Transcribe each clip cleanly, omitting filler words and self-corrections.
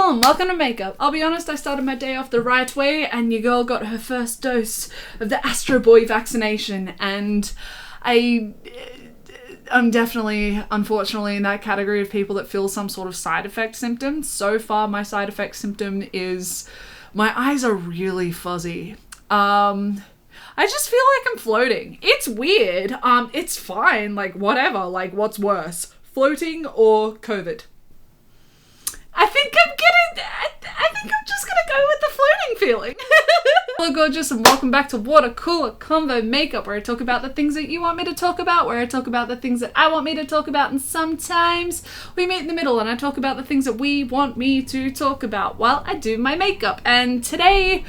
people, and welcome to Makeup. I'll be honest, I started my day off the right way, and your girl got her first dose of the Astro Boy vaccination, and I'm definitely, unfortunately, in that category of people that feel some sort of side effect symptom. So far, my side effect symptom is my eyes are really fuzzy. I just feel like I'm floating. It's weird. It's fine. Like, whatever. Like, what's worse? Floating or COVID? I think I'm just gonna go with the floating feeling. Hello gorgeous, and welcome back to Water Cooler Convo Makeup, where I talk about the things that you want me to talk about, where I talk about the things that I want me to talk about, and sometimes we meet in the middle and I talk about the things that we want me to talk about while I do my makeup. And today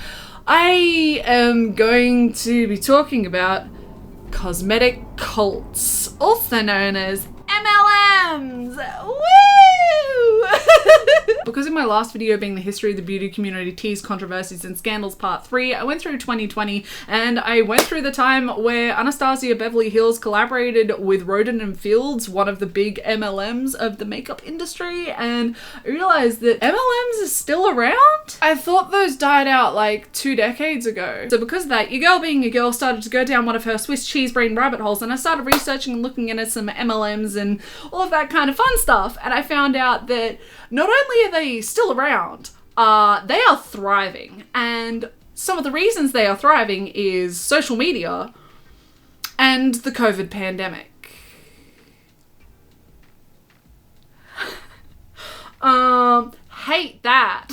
I am going to be talking about cosmetic cults, also known as MLMs. Woo! Because in my last video, being the history of the beauty community, teas, controversies, and scandals part 3, I went through 2020 and I went through the time where Anastasia Beverly Hills collaborated with Roden & Fields, one of the big MLMs of the makeup industry, and I realized that MLMs are still around. I thought those died out like 2 decades ago. So because of that, your girl being a girl started to go down one of her Swiss cheese brain rabbit holes, and I started researching and looking into some MLMs and all of that kind of fun stuff, and I found out that not only are they still around, they are thriving, and some of the reasons they are thriving is social media and the COVID pandemic. Hate that.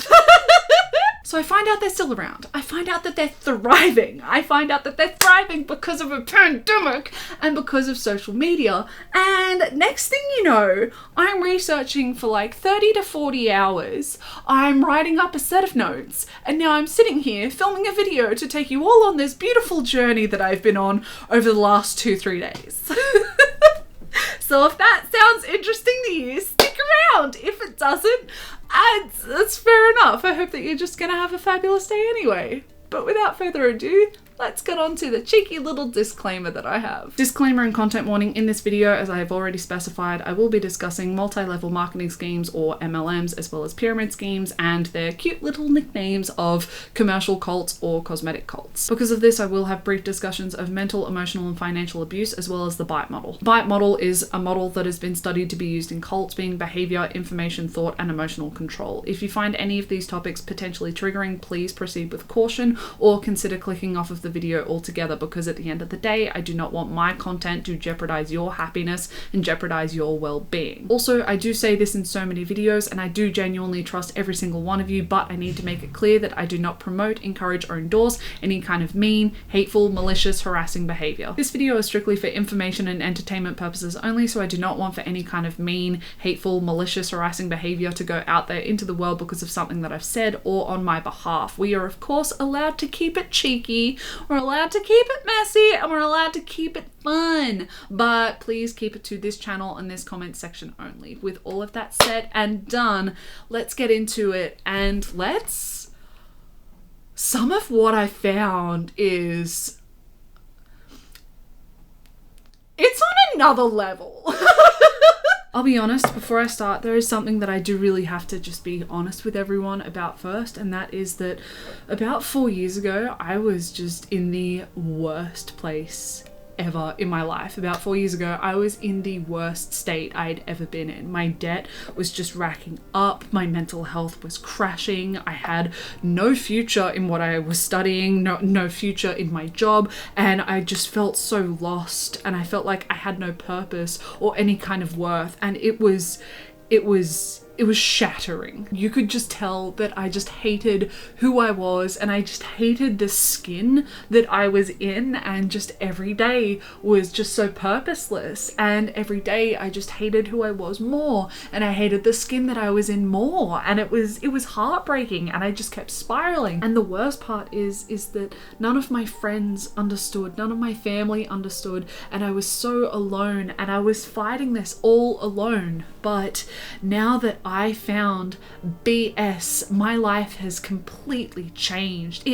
So I find out they're still around. I find out that they're thriving. I find out that they're thriving because of a pandemic and because of social media. And next thing you know, I'm researching for like 30 to 40 hours. I'm writing up a set of notes. And now I'm sitting here filming a video to take you all on this beautiful journey that I've been on over the last 2-3 days. So if that sounds interesting to you, stick around. If it doesn't, that's fair enough. I hope that you're just gonna have a fabulous day anyway. But without further ado, let's get on to the cheeky little disclaimer that I have. Disclaimer and content warning: in this video, as I have already specified, I will be discussing multi-level marketing schemes, or MLMs, as well as pyramid schemes and their cute little nicknames of commercial cults or cosmetic cults. Because of this, I will have brief discussions of mental, emotional, and financial abuse, as well as the BITE model. The BITE model is a model that has been studied to be used in cults, being behavior, information, thought, and emotional control. If you find any of these topics potentially triggering, please proceed with caution, or consider clicking off of the video altogether, because at the end of the day, I do not want my content to jeopardize your happiness and jeopardize your well-being. Also, I do say this in so many videos, and I do genuinely trust every single one of you, but I need to make it clear that I do not promote, encourage, or endorse any kind of mean, hateful, malicious, harassing behavior. This video is strictly for information and entertainment purposes only, so I do not want for any kind of mean, hateful, malicious, harassing behavior to go out there into the world because of something that I've said or on my behalf. We are, of course, allowed to keep it cheeky, we're allowed to keep it messy, and we're allowed to keep it fun, but please keep it to this channel and this comment section only. With all of that said and done, let's get into it, and some of what I found is, it's on another level. I'll be honest, before I start, there is something that I do really have to just be honest with everyone about first, and that is that about 4 years ago, I was just in the worst place ever in my life. About 4 years ago, I was in the worst state I'd ever been in. My debt was just racking up, my mental health was crashing, I had no future in what I was studying, no future in my job, and I just felt so lost, and I felt like I had no purpose or any kind of worth, and it was shattering. You could just tell that I just hated who I was, and I just hated the skin that I was in, and just every day was just so purposeless, and every day I just hated who I was more, and I hated the skin that I was in more, and it was heartbreaking, and I just kept spiraling. And the worst part is that none of my friends understood, none of my family understood, and I was so alone, and I was fighting this all alone. But now that I found BS, my life has completely changed.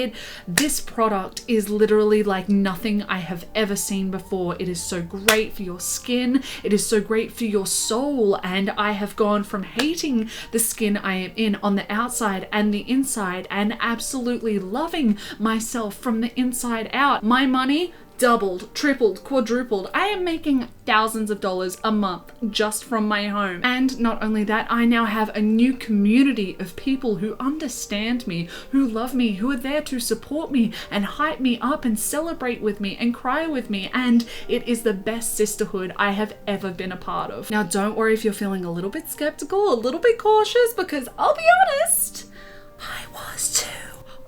This product is literally like nothing I have ever seen before. It is so great for your skin. It is so great for your soul. And I have gone from hating the skin I am in on the outside and the inside and absolutely loving myself from the inside out. My money doubled, tripled, quadrupled. I am making thousands of dollars a month just from my home. And not only that, I now have a new community of people who understand me, who love me, who are there to support me and hype me up and celebrate with me and cry with me. And it is the best sisterhood I have ever been a part of. Now, don't worry if you're feeling a little bit skeptical, a little bit cautious, because I'll be honest, I was too.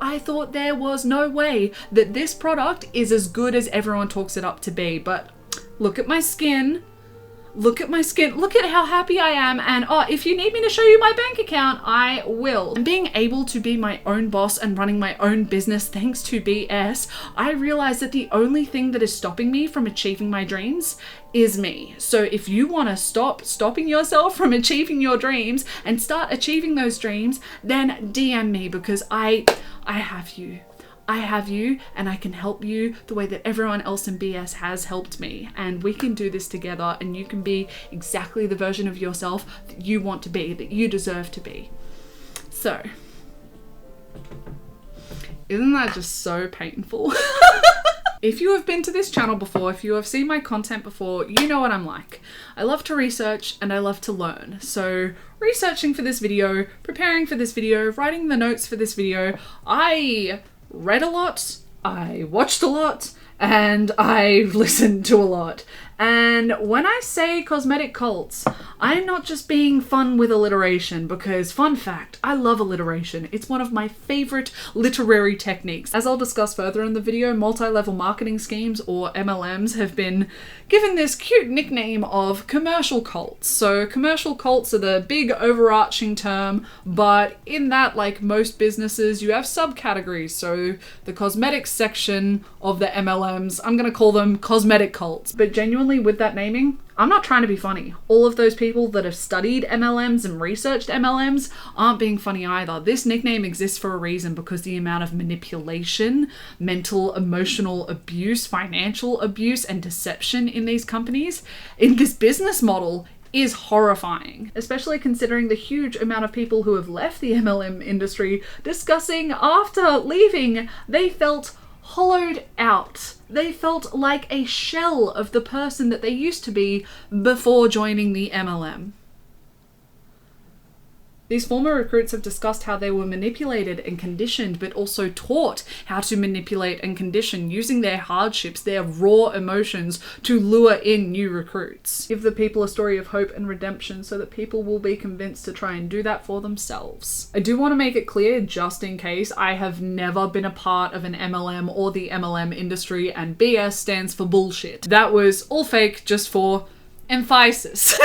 I thought there was no way that this product is as good as everyone talks it up to be, but look at my skin. Look at my skin. Look at how happy I am. And if you need me to show you my bank account, I will. And being able to be my own boss and running my own business thanks to BS, I realized that the only thing that is stopping me from achieving my dreams is me. So if you want to stop stopping yourself from achieving your dreams and start achieving those dreams, then DM me, because I have you. I have you, and I can help you the way that everyone else in BS has helped me. And we can do this together, and you can be exactly the version of yourself that you want to be, that you deserve to be. So, isn't that just so painful? If you have been to this channel before, if you have seen my content before, you know what I'm like. I love to research and I love to learn. So researching for this video, preparing for this video, writing the notes for this video, I read a lot, I watched a lot, and I listened to a lot. And when I say cosmetic cults, I'm not just being fun with alliteration, because fun fact, I love alliteration. It's one of my favorite literary techniques. As I'll discuss further in the video, multi-level marketing schemes, or MLMs, have been given this cute nickname of commercial cults. So commercial cults are the big overarching term, but in that, like most businesses, you have subcategories. So the cosmetics section of the MLMs, I'm gonna call them cosmetic cults. But genuinely, with that naming, I'm not trying to be funny. All of those people that have studied MLMs and researched MLMs aren't being funny either. This nickname exists for a reason, because the amount of manipulation, mental, emotional abuse, financial abuse, and deception in these companies, in this business model, is horrifying, especially considering the huge amount of people who have left the MLM industry discussing after leaving, they felt hollowed out. They felt like a shell of the person that they used to be before joining the MLM. These former recruits have discussed how they were manipulated and conditioned, but also taught how to manipulate and condition, using their hardships, their raw emotions, to lure in new recruits. Give the people a story of hope and redemption so that people will be convinced to try and do that for themselves. I do want to make it clear, just in case, I have never been a part of an MLM or the MLM industry, and BS stands for bullshit. That was all fake, just for emphasis.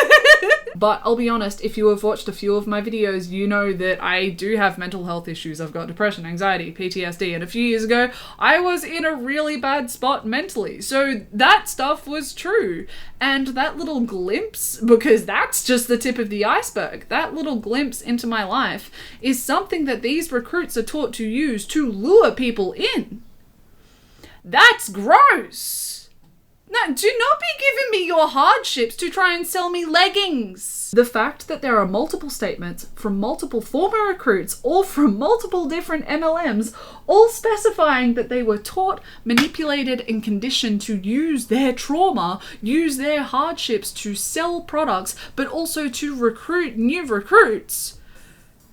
But I'll be honest, if you have watched a few of my videos, you know that I do have mental health issues. I've got depression, anxiety, PTSD, and a few years ago, I was in a really bad spot mentally. So that stuff was true. And that little glimpse, because that's just the tip of the iceberg, that little glimpse into my life is something that these recruits are taught to use to lure people in. That's gross. No, do not be giving me your hardships to try and sell me leggings. The fact that there are multiple statements from multiple former recruits, all from multiple different MLMs, all specifying that they were taught, manipulated, and conditioned to use their trauma, use their hardships to sell products, but also to recruit new recruits,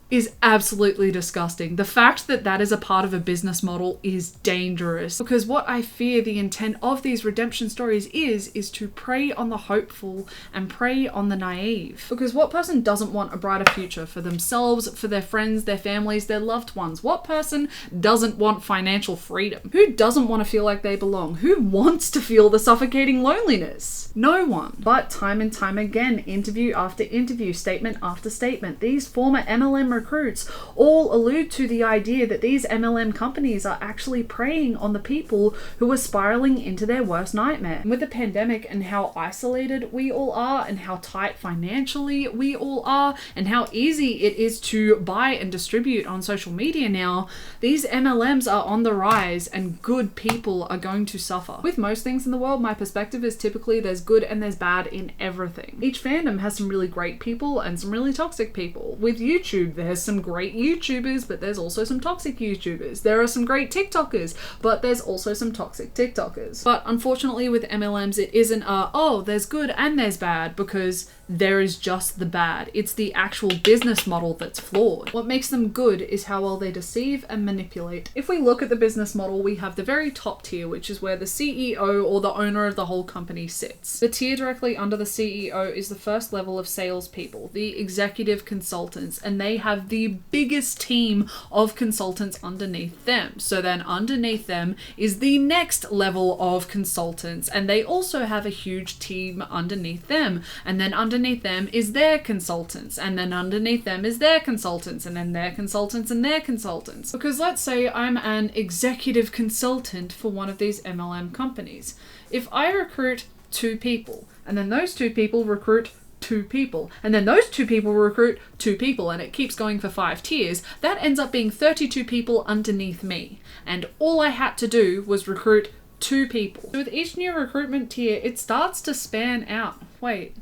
is absolutely disgusting. The fact that that is a part of a business model is dangerous, because what I fear the intent of these redemption stories is to prey on the hopeful and prey on the naive. Because what person doesn't want a brighter future for themselves, for their friends, their families, their loved ones? What person doesn't want financial freedom? Who doesn't want to feel like they belong? Who wants to feel the suffocating loneliness? No one. But time and time again, interview after interview, statement after statement, these former MLM recruits all allude to the idea that these MLM companies are actually preying on the people who are spiraling into their worst nightmare. With the pandemic and how isolated we all are and how tight financially we all are and how easy it is to buy and distribute on social media now, these MLMs are on the rise and good people are going to suffer. With most things in the world, my perspective is typically there's good and there's bad in everything. Each fandom has some really great people and some really toxic people. With YouTube, there's some great YouTubers, but there's also some toxic YouTubers. There are some great TikTokers, but there's also some toxic TikTokers. But unfortunately with MLMs, it isn't oh, there's good and there's bad, because there is just the bad. It's the actual business model that's flawed. What makes them good is how well they deceive and manipulate. If we look at the business model, we have the very top tier, which is where the CEO or the owner of the whole company sits. The tier directly under the CEO is the first level of salespeople, the executive consultants, and they have the biggest team of consultants underneath them. So then underneath them is the next level of consultants, and they also have a huge team underneath them. And then underneath them is their consultants, and then underneath them is their consultants, and then their consultants and their consultants. Because let's say I'm an executive consultant for one of these MLM companies. If I recruit 2 people, and then those 2 people recruit 2 people, and then those 2 people recruit 2 people, and it keeps going for 5 tiers, that ends up being 32 people underneath me. And all I had to do was recruit 2 people. So with each new recruitment tier, it starts to span out. Wait.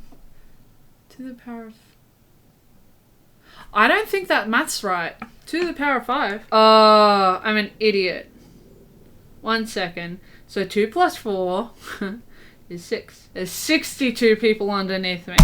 To the power of... I don't think that math's right. To the power of 5. I'm an idiot. 1 second. So 2 plus 4 is 6. There's 62 people underneath me.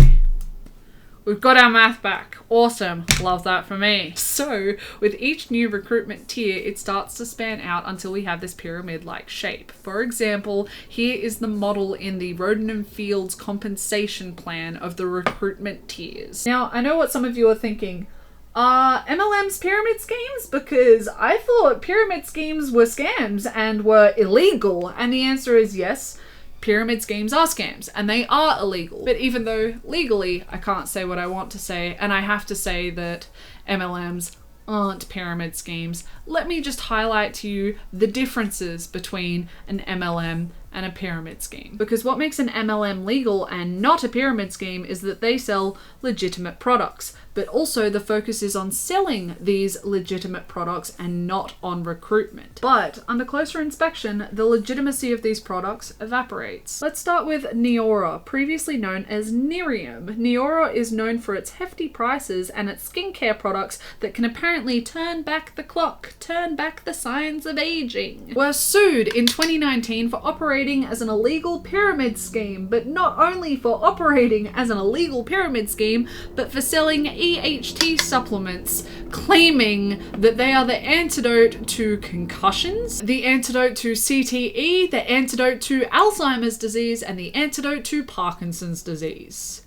We've got our math back. Awesome. Love that for me. So with each new recruitment tier, it starts to span out until we have this pyramid-like shape. For example, here is the model in the Roden and Fields compensation plan of the recruitment tiers. Now, I know what some of you are thinking. Are MLMs pyramid schemes? Because I thought pyramid schemes were scams and were illegal. And the answer is yes. Pyramid schemes are scams and they are illegal. But even though legally I can't say what I want to say, and I have to say that MLMs aren't pyramid schemes, let me just highlight to you the differences between an MLM and a pyramid scheme. Because what makes an MLM legal and not a pyramid scheme is that they sell legitimate products, but also the focus is on selling these legitimate products and not on recruitment. But under closer inspection, the legitimacy of these products evaporates. Let's start with Neora, previously known as Nerium. Neora is known for its hefty prices and its skincare products that can apparently turn back the clock, turn back the signs of aging. Were sued in 2019 for operating as an illegal pyramid scheme, but not only for operating as an illegal pyramid scheme, but for selling EHT supplements, claiming that they are the antidote to concussions, the antidote to CTE, the antidote to Alzheimer's disease, and the antidote to Parkinson's disease.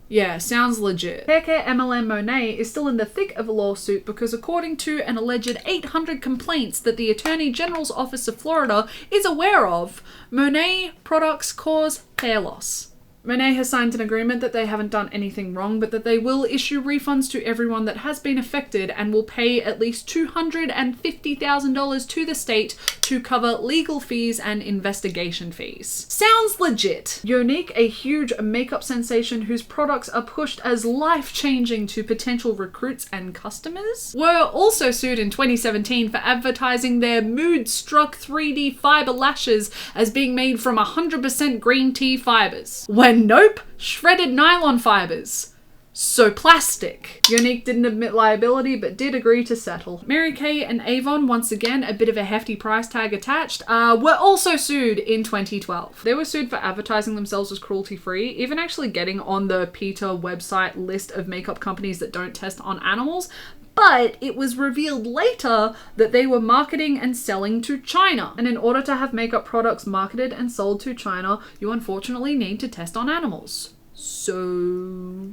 Yeah, sounds legit. Haircare MLM Monet is still in the thick of a lawsuit because according to an alleged 800 complaints that the Attorney General's Office of Florida is aware of, Monet products cause hair loss. Monet has signed an agreement that they haven't done anything wrong, but that they will issue refunds to everyone that has been affected and will pay at least $250,000 to the state to cover legal fees and investigation fees. Sounds legit. Younique, a huge makeup sensation whose products are pushed as life-changing to potential recruits and customers, were also sued in 2017 for advertising their mood-struck 3D fiber lashes as being made from 100% green tea fibers. Nope, shredded nylon fibers. So plastic. Younique didn't admit liability but did agree to settle. Mary Kay and Avon, once again a bit of a hefty price tag attached, were also sued in 2012. They were sued for advertising themselves as cruelty-free, even actually getting on the PETA website list of makeup companies that don't test on animals. But it was revealed later that they were marketing and selling to China. And in order to have makeup products marketed and sold to China, you unfortunately need to test on animals. So...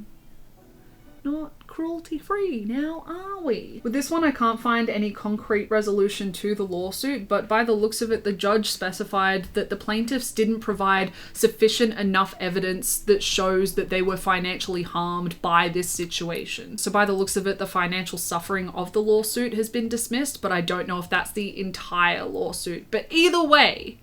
not cruelty-free, now are we? With this one, I can't find any concrete resolution to the lawsuit, but by the looks of it, the judge specified that the plaintiffs didn't provide sufficient enough evidence that shows that they were financially harmed by this situation. So by the looks of it, the financial suffering of the lawsuit has been dismissed, but I don't know if that's the entire lawsuit. But either way,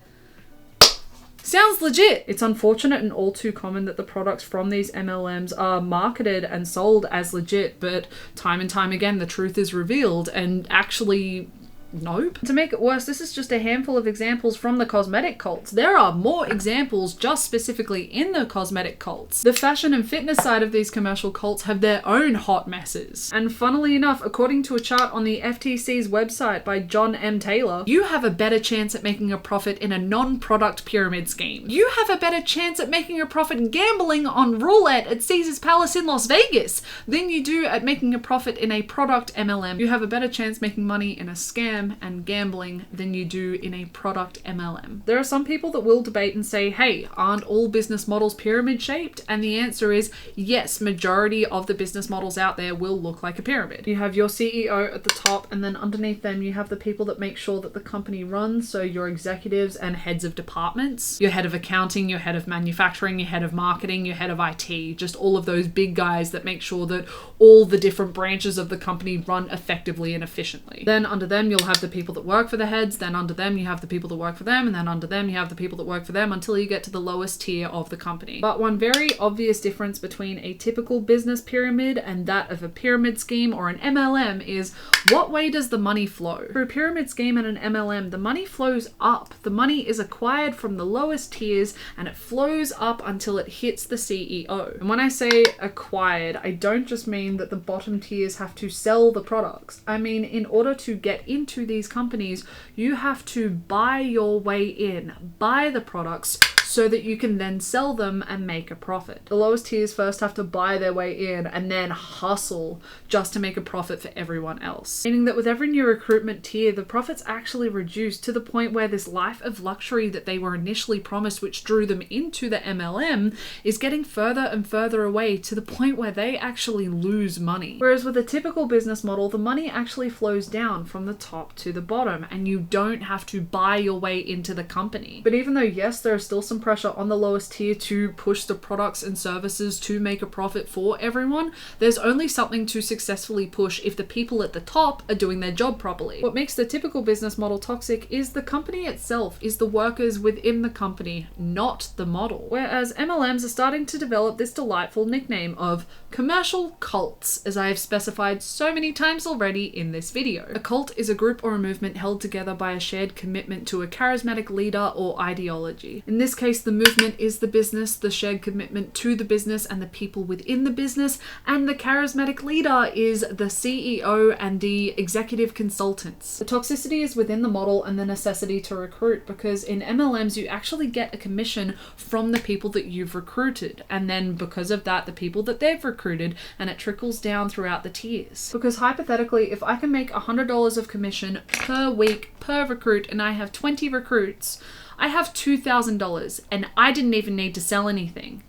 sounds legit. It's unfortunate and all too common that the products from these MLMs are marketed and sold as legit, but time and time again, the truth is revealed and actually, nope. To make it worse, this is just a handful of examples from the cosmetic cults. There are more examples just specifically in the cosmetic cults. The fashion and fitness side of these commercial cults have their own hot messes. And funnily enough, according to a chart on the FTC's website by John M. Taylor, you have a better chance at making a profit in a non-product pyramid scheme. You have a better chance at making a profit gambling on roulette at Caesar's Palace in Las Vegas than you do at making a profit in a product MLM. You have a better chance making money in a scam and gambling than you do in a product MLM. There are some people that will debate and say, hey, aren't all business models pyramid shaped? And the answer is yes, majority of the business models out there will look like a pyramid. You have your CEO at the top, and then underneath them you have the people that make sure that the company runs, so your executives and heads of departments, your head of accounting, your head of manufacturing, your head of marketing, your head of IT, just all of those big guys that make sure that all the different branches of the company run effectively and efficiently. Then under them you'll have the people that work for the heads, then under them you have the people that work for them, and then under them you have the people that work for them until you get to the lowest tier of the company. But one very obvious difference between a typical business pyramid and that of a pyramid scheme or an MLM is what way does the money flow? For a pyramid scheme and an MLM, the money flows up. The money is acquired from the lowest tiers and it flows up until it hits the CEO. And when I say acquired, I don't just mean that the bottom tiers have to sell the products. I mean, in order to get into these companies, you have to buy your way in, buy the products so that you can then sell them and make a profit. The lowest tiers first have to buy their way in and then hustle just to make a profit for everyone else. Meaning that with every new recruitment tier, the profits actually reduce to the point where this life of luxury that they were initially promised, which drew them into the MLM, is getting further and further away to the point where they actually lose money. Whereas with a typical business model, the money actually flows down from the top to the bottom and you don't have to buy your way into the company. But even though yes, there are still some pressure on the lowest tier to push the products and services to make a profit for everyone, there's only something to successfully push if the people at the top are doing their job properly. What makes the typical business model toxic is the company itself, is the workers within the company, not the model. Whereas MLMs are starting to develop this delightful nickname of commercial cults, as I have specified so many times already in this video. A cult is a group or a movement held together by a shared commitment to a charismatic leader or ideology. In this case, the movement is the business, the shared commitment to the business and the people within the business, and the charismatic leader is the CEO and the executive consultants. The toxicity is within the model and the necessity to recruit, because in MLMs you actually get a commission from the people that you've recruited, and then because of that, the people that they've recruited, and it trickles down throughout the tiers. Because hypothetically, if I can make $100 of commission per week per recruit and I have 20 recruits, I have $2,000 and I didn't even need to sell anything.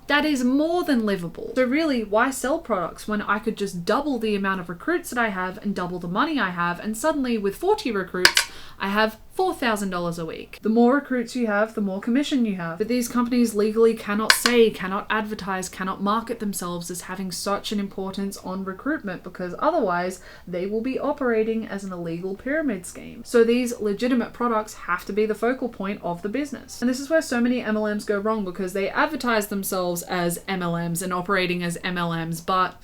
That is more than livable. So really, why sell products when I could just double the amount of recruits that I have and double the money I have, and suddenly with 40 recruits, I have $4,000 a week. The more recruits you have, the more commission you have. But these companies legally cannot say, cannot advertise, cannot market themselves as having such an importance on recruitment, because otherwise they will be operating as an illegal pyramid scheme. So these legitimate products have to be the focal point of the business. And this is where so many MLMs go wrong, because they advertise themselves as MLMs and operating as MLMs, but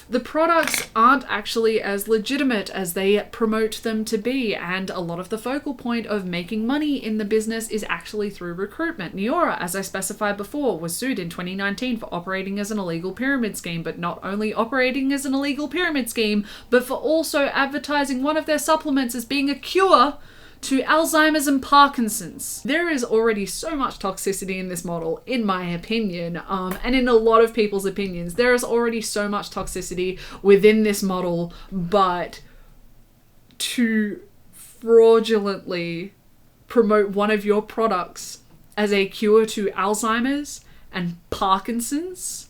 the products aren't actually as legitimate as they promote them to be, and a lot of the focal point of making money in the business is actually through recruitment. Neora, as I specified before, was sued in 2019 for operating as an illegal pyramid scheme, but not only operating as an illegal pyramid scheme, but for also advertising one of their supplements as being a cure to Alzheimer's and Parkinson's. There is already so much toxicity in this model, in my opinion, and in a lot of people's opinions. There is already so much toxicity within this model, but to fraudulently promote one of your products as a cure to Alzheimer's and Parkinson's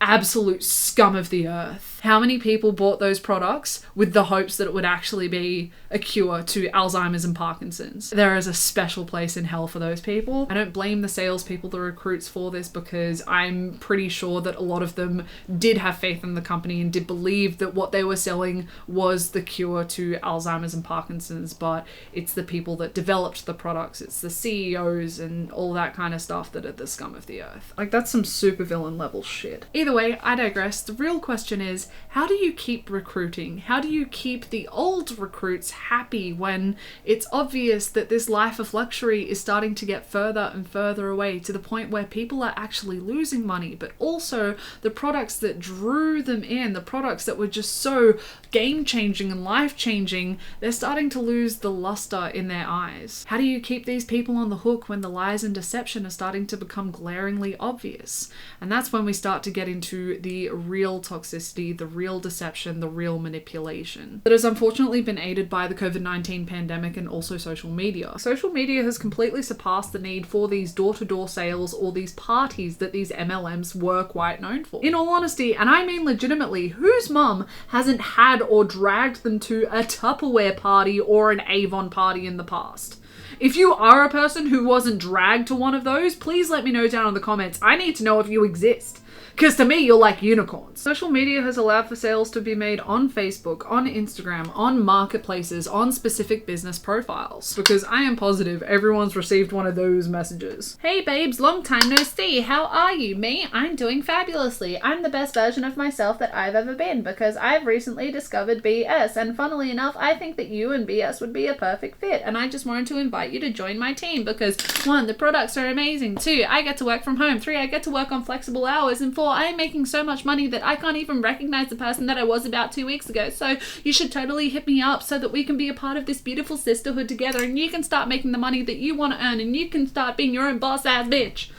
absolute scum of the earth. How many people bought those products with the hopes that it would actually be a cure to Alzheimer's and Parkinson's? There is a special place in hell for those people. I don't blame the salespeople, the recruits for this, because I'm pretty sure that a lot of them did have faith in the company and did believe that what they were selling was the cure to Alzheimer's and Parkinson's, but it's the people that developed the products, it's the CEOs and all that kind of stuff that are the scum of the earth. Like, that's some supervillain level shit. Either way, I digress. The real question is, how do you keep recruiting? How do you keep the old recruits happy when it's obvious that this life of luxury is starting to get further and further away, to the point where people are actually losing money, but also the products that drew them in, the products that were just so game-changing and life-changing, they're starting to lose the luster in their eyes. How do you keep these people on the hook when the lies and deception are starting to become glaringly obvious? And that's when we start to get into the real toxicity, the real deception, the real manipulation that has unfortunately been aided by the COVID-19 pandemic and also social media. Social media has completely surpassed the need for these door-to-door sales or these parties that these MLMs were quite known for. In all honesty, and I mean legitimately, whose mum hasn't had or dragged them to a Tupperware party or an Avon party in the past? If you are a person who wasn't dragged to one of those, please let me know down in the comments. I need to know if you exist. Because to me, you're like unicorns. Social media has allowed for sales to be made on Facebook, on Instagram, on marketplaces, on specific business profiles. Because I am positive everyone's received one of those messages. Hey babes, long time no see. How are you? Me? I'm doing fabulously. I'm the best version of myself that I've ever been because I've recently discovered BS. And funnily enough, I think that you and BS would be a perfect fit. And I just wanted to invite you to join my team because 1, the products are amazing. 2, I get to work from home. 3, I get to work on flexible hours. And 4, I am making so much money that I can't even recognize the person that I was about 2 weeks ago. So you should totally hit me up so that we can be a part of this beautiful sisterhood together and you can start making the money that you want to earn and you can start being your own boss ass bitch.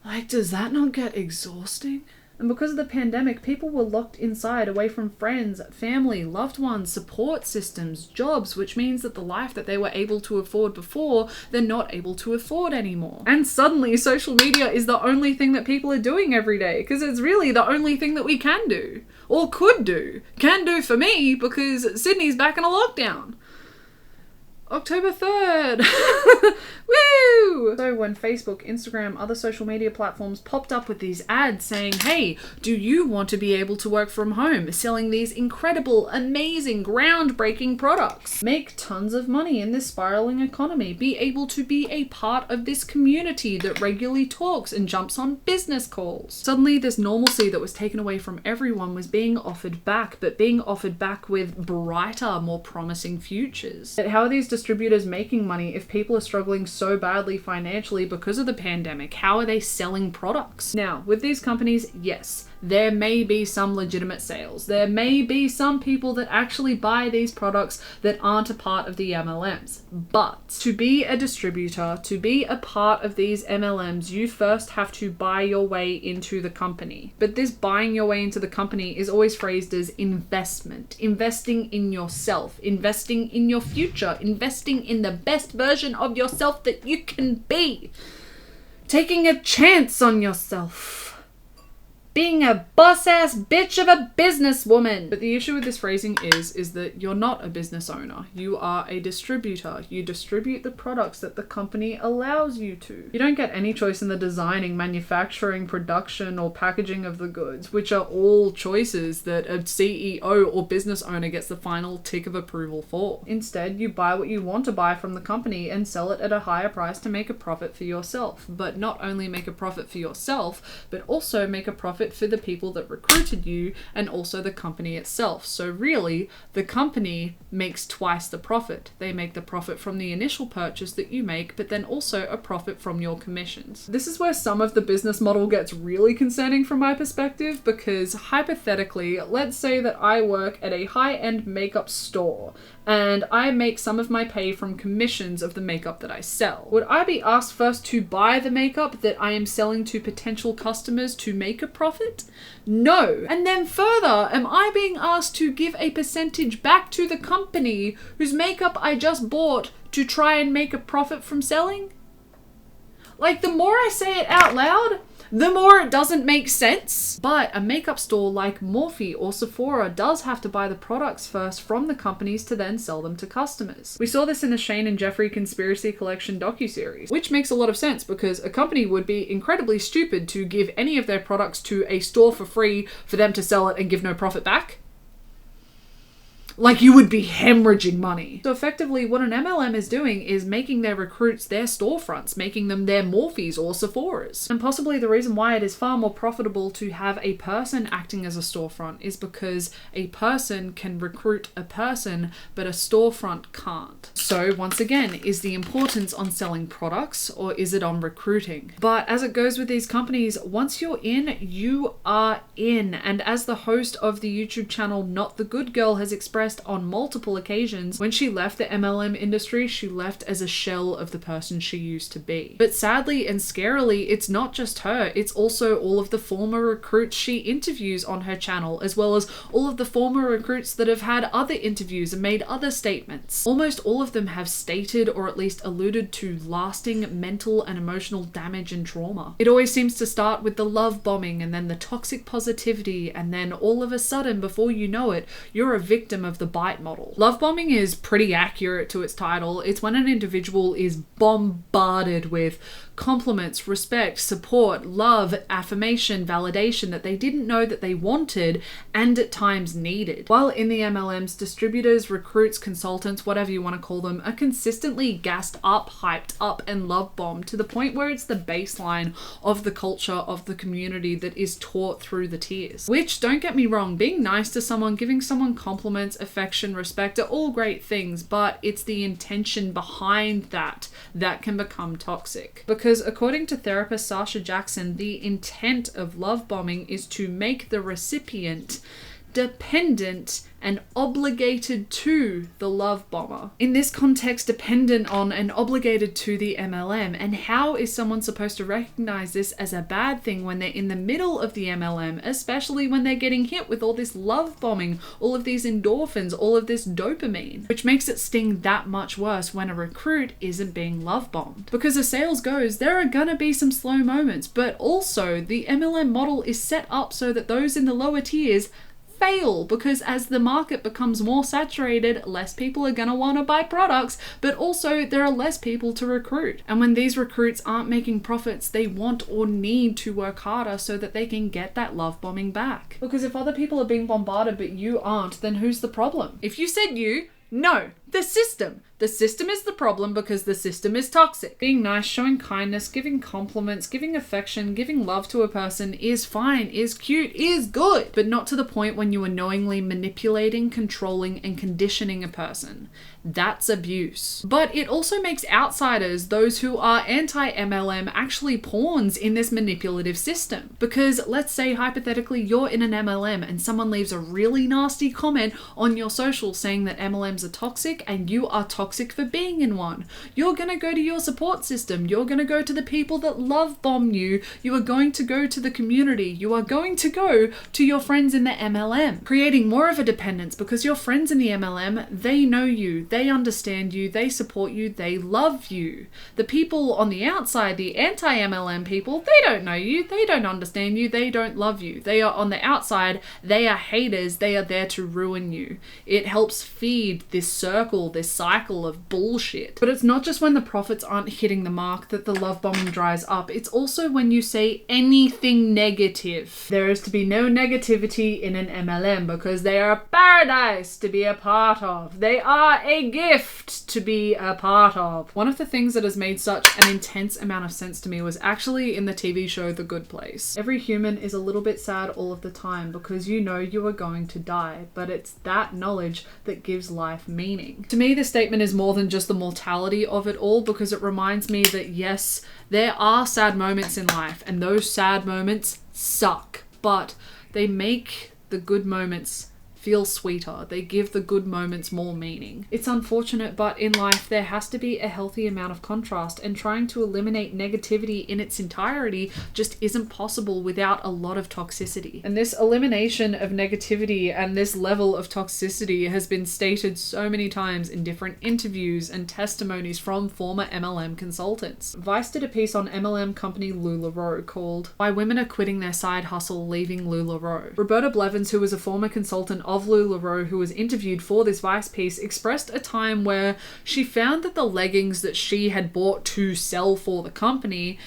Like, does that not get exhausting? And because of the pandemic, people were locked inside, away from friends, family, loved ones, support systems, jobs, which means that the life that they were able to afford before, they're not able to afford anymore. And suddenly, social media is the only thing that people are doing every day, because it's really the only thing that we can do, or could do. Can do for me, because Sydney's back in a lockdown. October 3rd. Woo! So when Facebook, Instagram, other social media platforms popped up with these ads saying, hey, do you want to be able to work from home, selling these incredible, amazing, groundbreaking products? Make tons of money in this spiraling economy. Be able to be a part of this community that regularly talks and jumps on business calls. Suddenly this normalcy that was taken away from everyone was being offered back, but being offered back with brighter, more promising futures. But how are these distributors making money if people are struggling so badly financially because of the pandemic? How are they selling products? Now, with these companies, yes, there may be some legitimate sales. There may be some people that actually buy these products that aren't a part of the MLMs. But to be a distributor, to be a part of these MLMs, you first have to buy your way into the company. But this buying your way into the company is always phrased as investment. Investing in yourself, investing in your future, investing in the best version of yourself that you can be. Taking a chance on yourself. Being a boss-ass bitch of a businesswoman. But the issue with this phrasing is that you're not a business owner. You are a distributor. You distribute the products that the company allows you to. You don't get any choice in the designing, manufacturing, production, or packaging of the goods, which are all choices that a CEO or business owner gets the final tick of approval for. Instead, you buy what you want to buy from the company and sell it at a higher price to make a profit for yourself. But not only make a profit for yourself, but also make a profit for the people that recruited you and also the company itself. So really, the company makes twice the profit. They make the profit from the initial purchase that you make, but then also a profit from your commissions. This is where some of the business model gets really concerning from my perspective, because hypothetically, let's say that I work at a high-end makeup store and I make some of my pay from commissions of the makeup that I sell. Would I be asked first to buy the makeup that I am selling to potential customers to make a profit? No. And then further, am I being asked to give a percentage back to the company whose makeup I just bought to try and make a profit from selling? Like, the more I say it out loud, the more it doesn't make sense. But a makeup store like Morphe or Sephora does have to buy the products first from the companies to then sell them to customers. We saw this in the Shane and Jeffree Conspiracy Collection docuseries, which makes a lot of sense because a company would be incredibly stupid to give any of their products to a store for free for them to sell it and give no profit back. Like, you would be hemorrhaging money. So effectively, what an MLM is doing is making their recruits their storefronts, making them their Morphes or Sephoras. And possibly the reason why it is far more profitable to have a person acting as a storefront is because a person can recruit a person, but a storefront can't. So once again, is the importance on selling products or is it on recruiting? But as it goes with these companies, once you're in, you are in. And as the host of the YouTube channel Not the Good Girl has expressed on multiple occasions, when she left the MLM industry, she left as a shell of the person she used to be. But sadly and scarily, it's not just her, it's also all of the former recruits she interviews on her channel, as well as all of the former recruits that have had other interviews and made other statements. Almost all of them have stated or at least alluded to lasting mental and emotional damage and trauma. It always seems to start with the love bombing and then the toxic positivity, and then all of a sudden, before you know it, you're a victim of the bite model. Love bombing is pretty accurate to its title. It's when an individual is bombarded with compliments, respect, support, love, affirmation, validation that they didn't know that they wanted and at times needed. While in the MLMs, distributors, recruits, consultants, whatever you want to call them, are consistently gassed up, hyped up, and love bombed to the point where it's the baseline of the culture of the community that is taught through the tears. Which, don't get me wrong, being nice to someone, giving someone compliments, affection, respect are all great things, but it's the intention behind that can become toxic. Because according to therapist Sasha Jackson, the intent of love bombing is to make the recipient dependent and obligated to the love bomber. In this context, dependent on and obligated to the MLM. And how is someone supposed to recognize this as a bad thing when they're in the middle of the MLM, especially when they're getting hit with all this love bombing, all of these endorphins, all of this dopamine, which makes it sting that much worse when a recruit isn't being love bombed. Because as sales goes, there are gonna be some slow moments, but also the MLM model is set up so that those in the lower tiers fail, because as the market becomes more saturated, less people are going to want to buy products, but also there are less people to recruit. And when these recruits aren't making profits, they want or need to work harder so that they can get that love bombing back. Because if other people are being bombarded but you aren't, then who's the problem? If you said you, no, the system. The system is the problem because the system is toxic. Being nice, showing kindness, giving compliments, giving affection, giving love to a person is fine, is cute, is good, but not to the point when you are knowingly manipulating, controlling, and conditioning a person. That's abuse. But it also makes outsiders, those who are anti-MLM, actually pawns in this manipulative system. Because let's say hypothetically you're in an MLM and someone leaves a really nasty comment on your social saying that MLMs are toxic and you are toxic for being in one. You're gonna go to your support system. You're gonna go to the people that love bomb you. You are going to go to the community. You are going to go to your friends in the MLM, creating more of a dependence because your friends in the MLM, they know you, they understand you, they support you, they love you. The people on the outside, the anti-MLM people, they don't know you, they don't understand you, they don't love you. They are on the outside, they are haters, they are there to ruin you. It helps feed this circle, this cycle of bullshit. But it's not just when the profits aren't hitting the mark that the love bombing dries up. It's also when you say anything negative. There is to be no negativity in an MLM because they are a paradise to be a part of. They are a gift to be a part of. One of the things that has made such an intense amount of sense to me was actually in the TV show The Good Place. Every human is a little bit sad all of the time because you know you are going to die, but it's that knowledge that gives life meaning. To me, this statement is more than just the mortality of it all, because it reminds me that yes, there are sad moments in life and those sad moments suck, but they make the good moments feel sweeter. They give the good moments more meaning. It's unfortunate, but in life there has to be a healthy amount of contrast, and trying to eliminate negativity in its entirety just isn't possible without a lot of toxicity. And this elimination of negativity and this level of toxicity has been stated so many times in different interviews and testimonies from former MLM consultants. Vice did a piece on MLM company LuLaRoe called "Why Women Are Quitting Their Side Hustle Leaving LuLaRoe." Roberta Blevins, who was a former consultant of LuLaRoe who was interviewed for this Vice piece, expressed a time where she found that the leggings that she had bought to sell for the company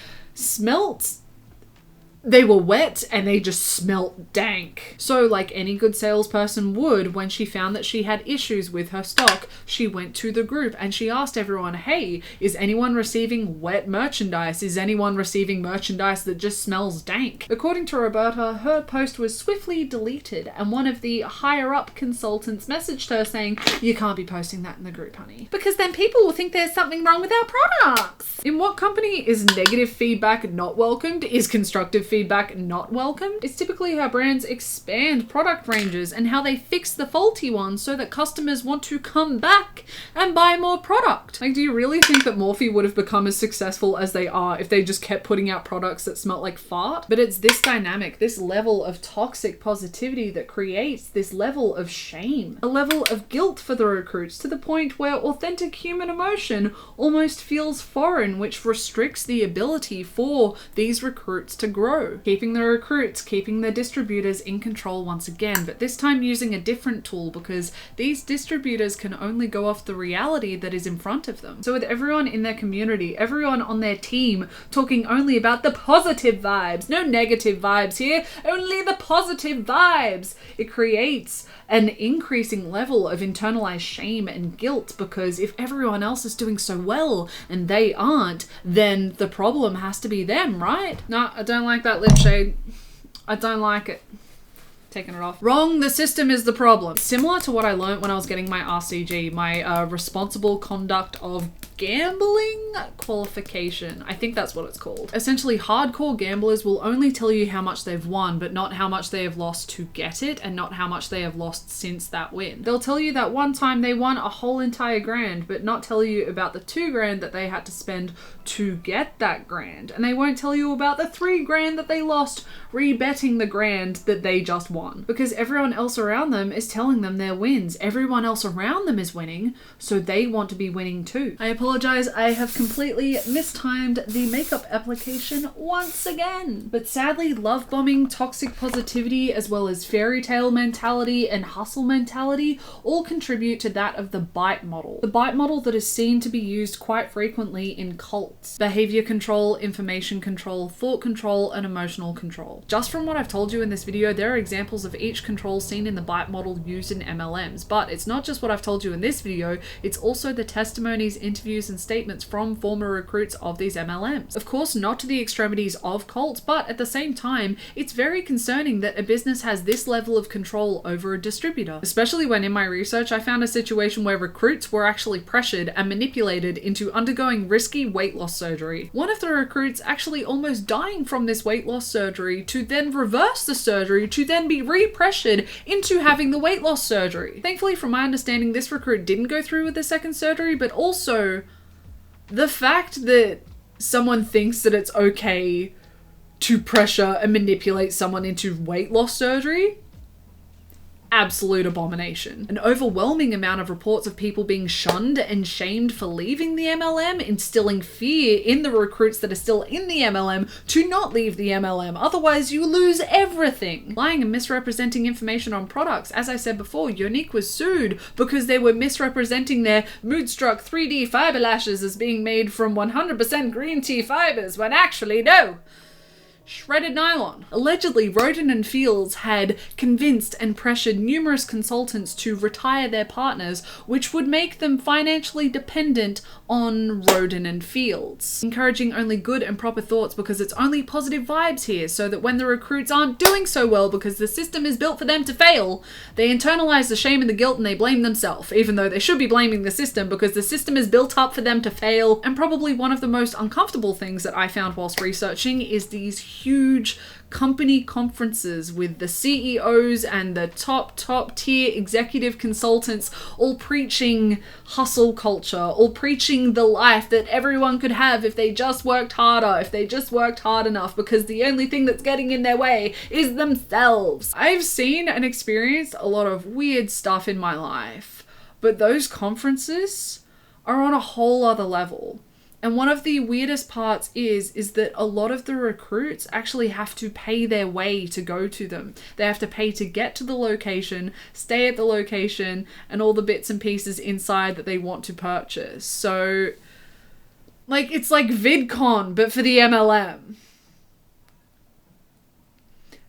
they were wet and they just smelt dank. So like any good salesperson would, when she found that she had issues with her stock, she went to the group and she asked everyone, hey, is anyone receiving wet merchandise? Is anyone receiving merchandise that just smells dank? According to Roberta, her post was swiftly deleted, and one of the higher up consultants messaged her saying, you can't be posting that in the group, honey, because then people will think there's something wrong with our products. In what company is negative feedback not welcomed? Is constructive feedback not welcomed? It's typically how brands expand product ranges and how they fix the faulty ones so that customers want to come back and buy more product. Like, do you really think that Morphe would have become as successful as they are if they just kept putting out products that smelt like fart? But it's this dynamic, this level of toxic positivity that creates this level of shame, a level of guilt for the recruits, to the point where authentic human emotion almost feels foreign, which restricts the ability for these recruits to grow. Keeping the recruits, keeping the distributors in control once again, but this time using a different tool, because these distributors can only go off the reality that is in front of them. So with everyone in their community, everyone on their team talking only about the positive vibes, no negative vibes here, only the positive vibes, it creates an increasing level of internalized shame and guilt, because if everyone else is doing so well and they aren't, then the problem has to be them, right? No, I don't like that lip shade. I don't like it. Taking it off. Wrong, the system is the problem. Similar to what I learned when I was getting my RCG, my responsible conduct of gambling qualification. I think that's what it's called. Essentially, hardcore gamblers will only tell you how much they've won, but not how much they have lost to get it, and not how much they have lost since that win. They'll tell you that one time they won a whole entire grand, but not tell you about the 2 grand that they had to spend to get that grand. And they won't tell you about the 3 grand that they lost rebetting the grand that they just won. Because everyone else around them is telling them their wins. Everyone else around them is winning, so they want to be winning too. I apologize, I have completely mistimed the makeup application once again. But sadly, love bombing, toxic positivity, as well as fairy tale mentality and hustle mentality all contribute to that of the bite model. The bite model that is seen to be used quite frequently in cults. Behavior control, information control, thought control, and emotional control. Just from what I've told you in this video, there are examples of each control seen in the bite model used in MLMs. But it's not just what I've told you in this video, it's also the testimonies, interviews, and statements from former recruits of these MLMs. Of course, not to the extremities of cults, but at the same time, it's very concerning that a business has this level of control over a distributor. Especially when in my research, I found a situation where recruits were actually pressured and manipulated into undergoing risky weight loss surgery. One of the recruits actually almost dying from this weight loss surgery, to then reverse the surgery, to then be re-pressured into having the weight loss surgery. Thankfully, from my understanding, this recruit didn't go through with the second surgery, but also the fact that someone thinks that it's okay to pressure and manipulate someone into weight loss surgery, absolute abomination. An overwhelming amount of reports of people being shunned and shamed for leaving the MLM, instilling fear in the recruits that are still in the MLM to not leave the MLM, otherwise you lose everything. Lying and misrepresenting information on products. As I said before, Younique was sued because they were misrepresenting their Moodstruck 3D fiber lashes as being made from 100% green tea fibers, when actually no. Shredded nylon. Allegedly, Roden and Fields had convinced and pressured numerous consultants to retire their partners, which would make them financially dependent on Roden and Fields. Encouraging only good and proper thoughts because it's only positive vibes here, so that when the recruits aren't doing so well because the system is built for them to fail, they internalize the shame and the guilt and they blame themselves, even though they should be blaming the system because the system is built up for them to fail. And probably one of the most uncomfortable things that I found whilst researching is these huge company conferences with the CEOs and the top tier executive consultants all preaching hustle culture, all preaching the life that everyone could have if they just worked harder, if they just worked hard enough, because the only thing that's getting in their way is themselves. I've seen and experienced a lot of weird stuff in my life, but those conferences are on a whole other level. And one of the weirdest parts is that a lot of the recruits actually have to pay their way to go to them. They have to pay to get to the location, stay at the location, and all the bits and pieces inside that they want to purchase. So, like, it's like VidCon, but for the MLM.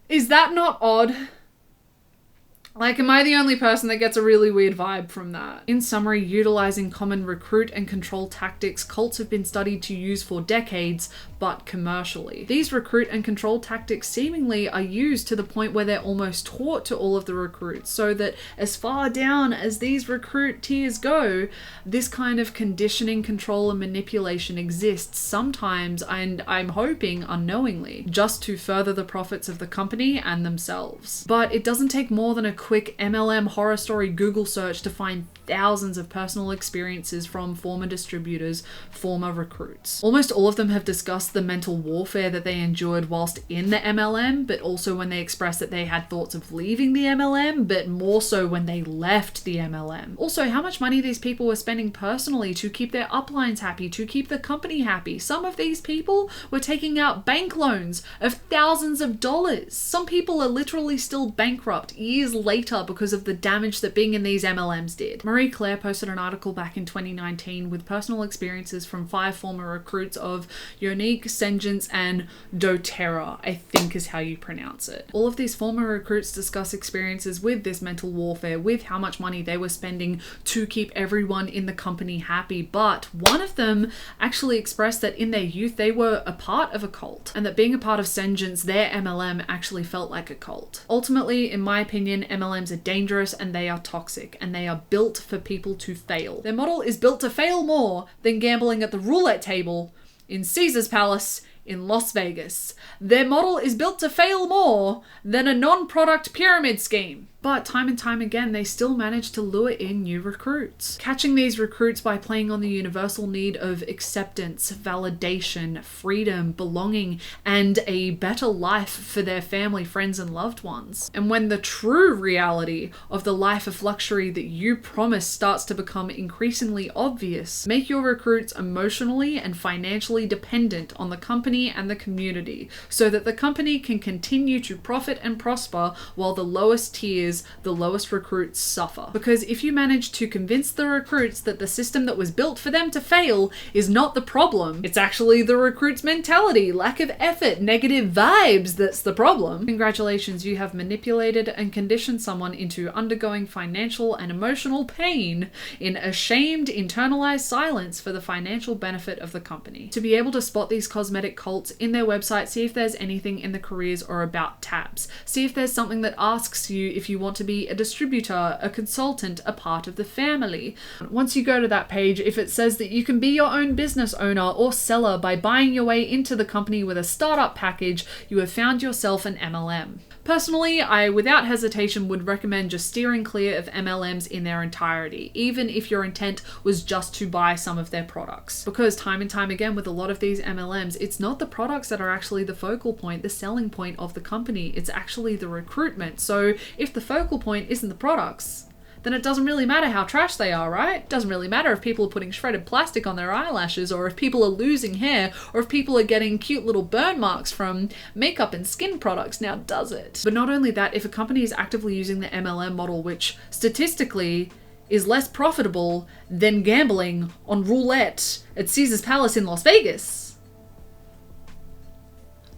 Is that not odd? Like, am I the only person that gets a really weird vibe from that? In summary, utilizing common recruit and control tactics, cults have been studied to use for decades, but commercially. These recruit and control tactics seemingly are used to the point where they're almost taught to all of the recruits, so that as far down as these recruit tiers go, this kind of conditioning, control, and manipulation exists sometimes, and I'm hoping unknowingly, just to further the profits of the company and themselves. But it doesn't take more than a quick MLM horror story Google search to find thousands of personal experiences from former distributors, former recruits. Almost all of them have discussed the mental warfare that they endured whilst in the MLM, but also when they expressed that they had thoughts of leaving the MLM, but more so when they left the MLM. Also, how much money these people were spending personally to keep their uplines happy, to keep the company happy. Some of these people were taking out bank loans of thousands of dollars. Some people are literally still bankrupt years later because of the damage that being in these MLMs did. Marie Claire posted an article back in 2019 with personal experiences from 5 former recruits of Yonique, Sengens, and doTERRA, I think is how you pronounce it. All of these former recruits discuss experiences with this mental warfare, with how much money they were spending to keep everyone in the company happy, but one of them actually expressed that in their youth they were a part of a cult, and that being a part of Sengens, their MLM, actually felt like a cult. Ultimately, in my opinion, MLMs are dangerous and they are toxic, and they are built for people to fail. Their model is built to fail more than gambling at the roulette table in Caesar's Palace in Las Vegas. Their model is built to fail more than a non-product pyramid scheme. But time and time again, they still manage to lure in new recruits. Catching these recruits by playing on the universal need of acceptance, validation, freedom, belonging, and a better life for their family, friends, and loved ones. And when the true reality of the life of luxury that you promise starts to become increasingly obvious, make your recruits emotionally and financially dependent on the company and the community, so that the company can continue to profit and prosper while the lowest tiers, the lowest recruits, suffer. Because if you manage to convince the recruits that the system that was built for them to fail is not the problem, it's actually the recruits' mentality, lack of effort, negative vibes that's the problem, congratulations, you have manipulated and conditioned someone into undergoing financial and emotional pain in ashamed, internalized silence for the financial benefit of the company. To be able to spot these cosmetic cults in their website, see if there's anything in the careers or about tabs. See if there's something that asks you if you want to be a distributor, a consultant, a part of the family. Once you go to that page, if it says that you can be your own business owner or seller by buying your way into the company with a startup package, you have found yourself an MLM. Personally, I without hesitation would recommend just steering clear of MLMs in their entirety, even if your intent was just to buy some of their products. Because time and time again with a lot of these MLMs, it's not the products that are actually the focal point, the selling point of the company, it's actually the recruitment. So if the focal point isn't the products, then it doesn't really matter how trash they are, right? It doesn't really matter if people are putting shredded plastic on their eyelashes, or if people are losing hair, or if people are getting cute little burn marks from makeup and skin products, now does it? But not only that, if a company is actively using the MLM model, which statistically is less profitable than gambling on roulette at Caesar's Palace in Las Vegas,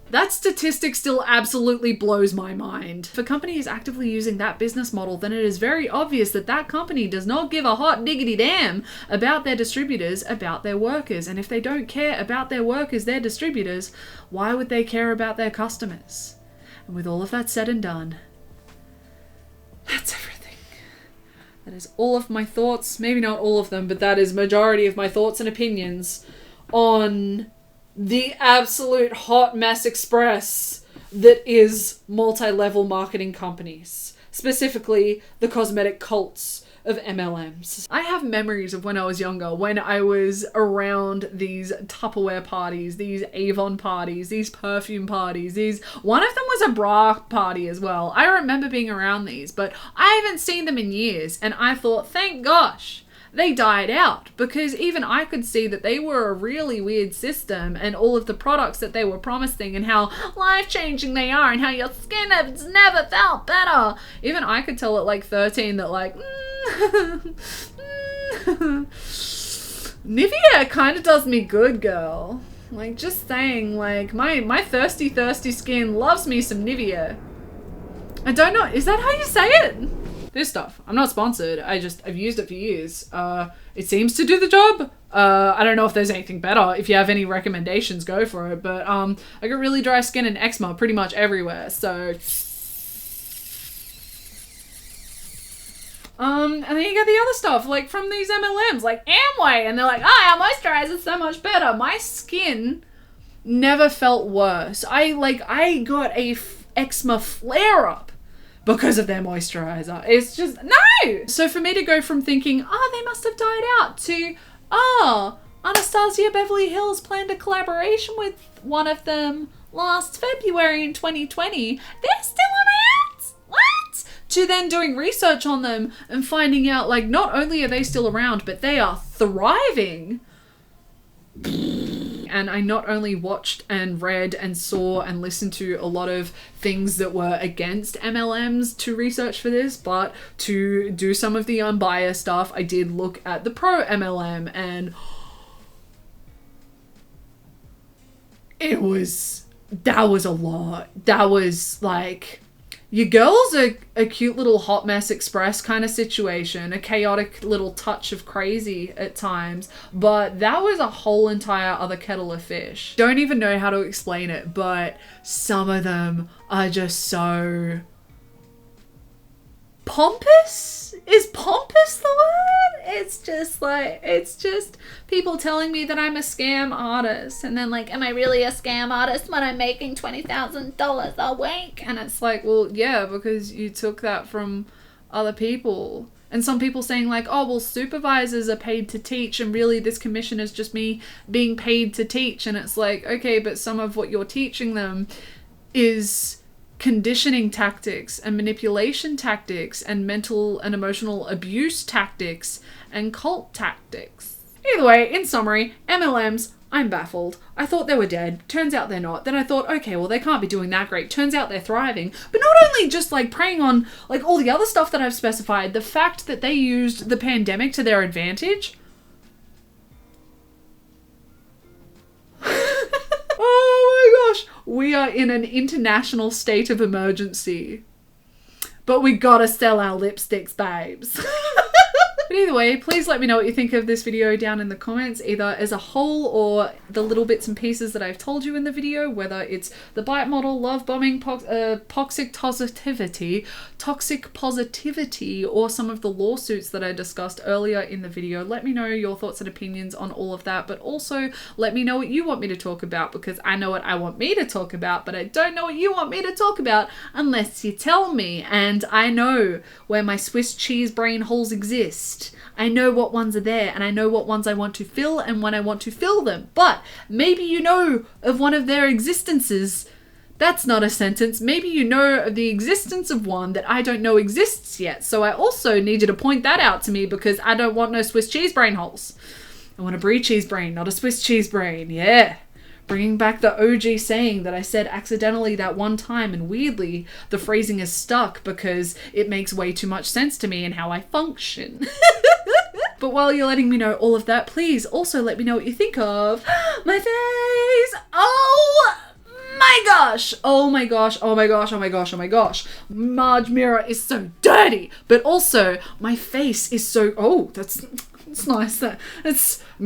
that statistic still absolutely blows my mind. If a company is actively using that business model, then it is very obvious that that company does not give a hot diggity damn about their distributors, about their workers. And if they don't care about their workers, their distributors, why would they care about their customers? And with all of that said and done, that's everything. That is all of my thoughts, maybe not all of them, but that is majority of my thoughts and opinions on the absolute hot mess express that is multi-level marketing companies, specifically the Cosmetic Cults of MLMs. I have memories of when I was younger, when I was around these Tupperware parties, these Avon parties, these perfume parties, one of them was a bra party as well. I remember being around these, but I haven't seen them in years, and I thought, thank gosh, they died out, because even I could see that they were a really weird system, and all of the products that they were promising and how life-changing they are and how your skin has never felt better. Even I could tell at like 13 that like, Nivea kind of does me good, girl. Like, just saying, like, my thirsty skin loves me some Nivea. I don't know, is that how you say it? This stuff. I'm not sponsored. I've used it for years. It seems to do the job. I don't know if there's anything better. If you have any recommendations, go for it. But I got really dry skin and eczema pretty much everywhere. So, and then you get the other stuff, like from these MLMs, like Amway, and they're like, oh, our moisturizer's so much better. My skin never felt worse. I got a eczema flare-up because of their moisturizer. It's just, no! So for me to go from thinking, oh, they must have died out, to, oh, Anastasia Beverly Hills planned a collaboration with one of them last February in 2020. They're still around? What? To then doing research on them and finding out, like, not only are they still around, but they are thriving. And I not only watched and read and saw and listened to a lot of things that were against MLMs to research for this, but to do some of the unbiased stuff, I did look at the pro MLM, and that was a lot. That was like, your girl's a cute little hot mess express kind of situation, a chaotic little touch of crazy at times, but that was a whole entire other kettle of fish. Don't even know how to explain it, but some of them are just so pompous? Is pompous the word? It's just people telling me that I'm a scam artist, and then like, am I really a scam artist when I'm making $20,000 a week? And it's like, well, yeah, because you took that from other people. And some people saying like, oh, well, supervisors are paid to teach, and really this commission is just me being paid to teach. And it's like, okay, but some of what you're teaching them is conditioning tactics and manipulation tactics and mental and emotional abuse tactics and cult tactics. Either way, in summary, MLMs, I'm baffled. I thought they were dead. Turns out they're not. Then I thought, okay, well, they can't be doing that great. Turns out they're thriving. But not only just like preying on like all the other stuff that I've specified, the fact that they used the pandemic to their advantage. Oh my gosh, we are in an international state of emergency. But we gotta sell our lipsticks, babes. But either way, please let me know what you think of this video down in the comments, either as a whole or the little bits and pieces that I've told you in the video, whether it's the bite model, love bombing, toxic positivity, or some of the lawsuits that I discussed earlier in the video. Let me know your thoughts and opinions on all of that, but also let me know what you want me to talk about, because I know what I want me to talk about, but I don't know what you want me to talk about unless you tell me, and I know where my Swiss cheese brain holes exist. I know what ones are there, and I know what ones I want to fill and when I want to fill them. But maybe you know of one of their existences. That's not a sentence. Maybe you know of the existence of one that I don't know exists yet. So I also need you to point that out to me, because I don't want no Swiss cheese brain holes. I want a brie cheese brain, not a Swiss cheese brain. Yeah. Bringing back the OG saying that I said accidentally that one time, and weirdly the phrasing is stuck because it makes way too much sense to me and how I function. But while you're letting me know all of that, please also let me know what you think of my face. Oh my gosh. Oh my gosh. Oh my gosh. Oh my gosh. Oh my gosh. Marge Mirror is so dirty, but also my face is so, oh, that's nice. I'm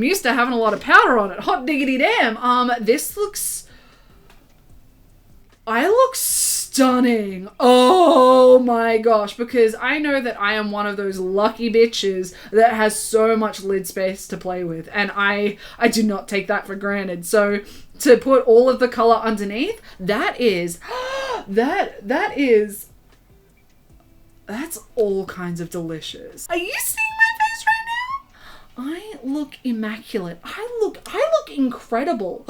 used to having a lot of powder on it. Hot diggity damn. I look stunning. Oh my gosh, because I know that I am one of those lucky bitches that has so much lid space to play with, and I do not take that for granted. So to put all of the color underneath, that's all kinds of delicious. Are you seeing my face right now? I look immaculate. I look incredible.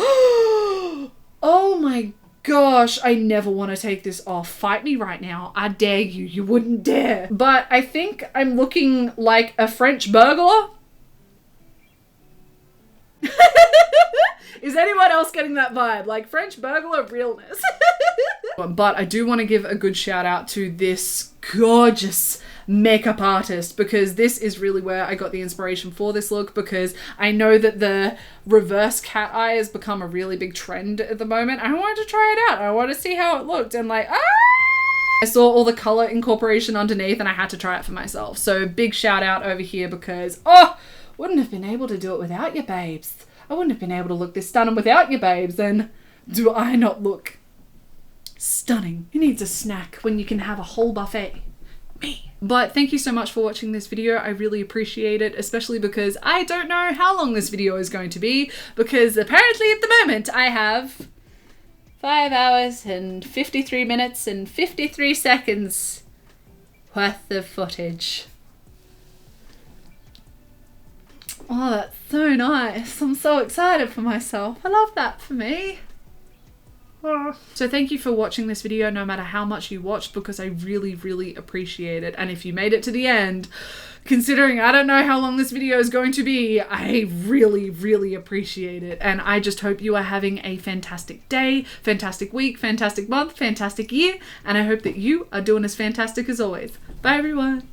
Oh my gosh, I never want to take this off. Fight me right now. I dare you. You wouldn't dare. But I think I'm looking like a French burglar. Is anyone else getting that vibe? Like French burglar realness. But I do want to give a good shout out to this gorgeous makeup artist, because this is really where I got the inspiration for this look, because I know that the reverse cat eye has become a really big trend at the moment. I wanted to try it out. I wanted to see how it looked, and like, I saw all the color incorporation underneath and I had to try it for myself. So big shout out over here, because wouldn't have been able to do it without you, babes. I wouldn't have been able to look this stunning without you, babes. And do I not look stunning? Who needs a snack when you can have a whole buffet? Me. But thank you so much for watching this video. I really appreciate it, especially because I don't know how long this video is going to be, because apparently at the moment I have 5 hours and 53 minutes and 53 seconds worth of footage. Oh, that's so nice. I'm so excited for myself. I love that for me. So thank you for watching this video, no matter how much you watched, because I really, really appreciate it. And if you made it to the end, considering I don't know how long this video is going to be, I really, really appreciate it. And I just hope you are having a fantastic day, fantastic week, fantastic month, fantastic year. And I hope that you are doing as fantastic as always. Bye, everyone.